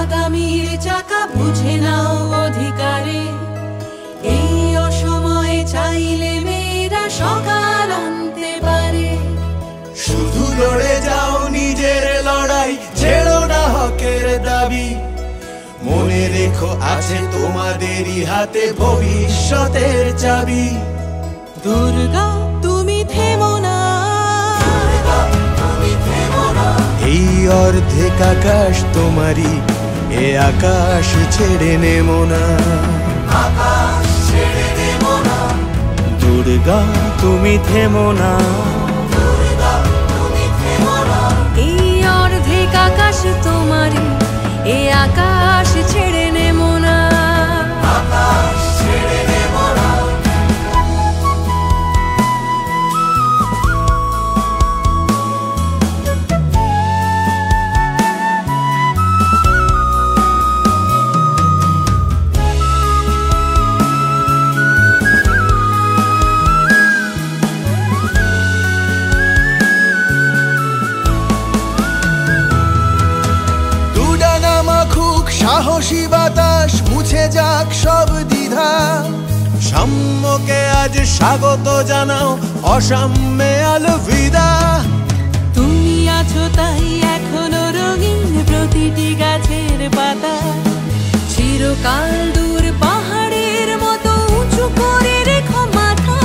আগামীর চাকা বুঝে নাও অধিকারে। এই অসময়ে চাইলে মেয়েরা সকাল আনতে পারে। শুধু লড়ে যাও নিজের লড়াই, ছেড়ো না হকের দাবি। মনে রেখো আছে তোমাদেরই হাতে ভবিষ্যতের চাবি। দুর্গা তুমি থেমো না, এই অর্ধেক আকাশ তোমারই, এ আকাশ ছেড়ে নেমো না। দুর্গা তুমি থেমো না। এই অর্ধেক আকাশ তোমারই, এ আকাশ ছেড়ে নেমো না। সাহসী বাতাস মুছে যাক সব দ্বিধা। সাম্যকে আজ স্বাগত জানাও, অসাম্যে আলবিদা। তুমি আছো তাই এখনো রঙিন প্রতিটি গাছের পাতা। চিরকাল দূর পাহাড়ের মতো উঁচু করে রেখো মাথা।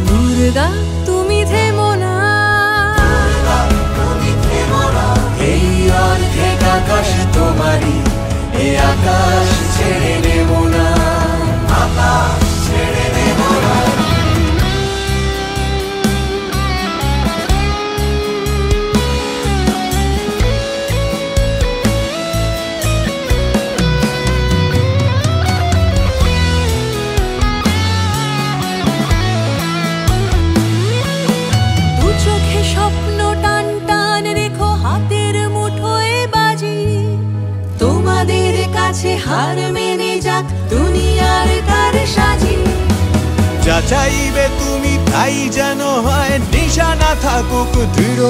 দুর্গা তুমি থেমো না, এই অর্ধেক আকাশ তোমারই, এ আকাশ ছেড়ে নেবো না। আকাশ ছেড়ে নেবো না। দু চোখে স্বপ্ন টান টান রেখো, হাতের মুঠোয় বাজি। তোমাদের কাছে হার মেনে যাক দুনিয়ার কার সাজি। যা চাইবে তুমি তাই যেন হয়, নিশানা থাকুক দৃঢ়।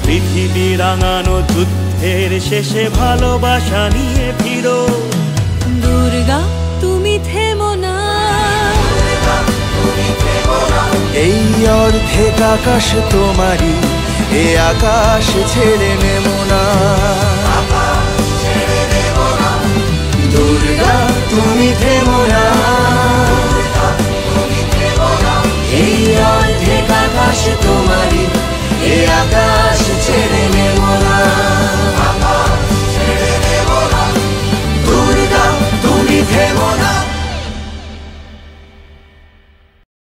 পৃথিবী রাঙানো যুদ্ধের শেষে ভালোবাসা নিয়ে ফিরো। দুর্গা তুমি থেমো না, এই অর্ধেক আকাশ তোমারই, এ আকাশ ছেড়ে নেবো না। দুর্গা তুমি থেমো না।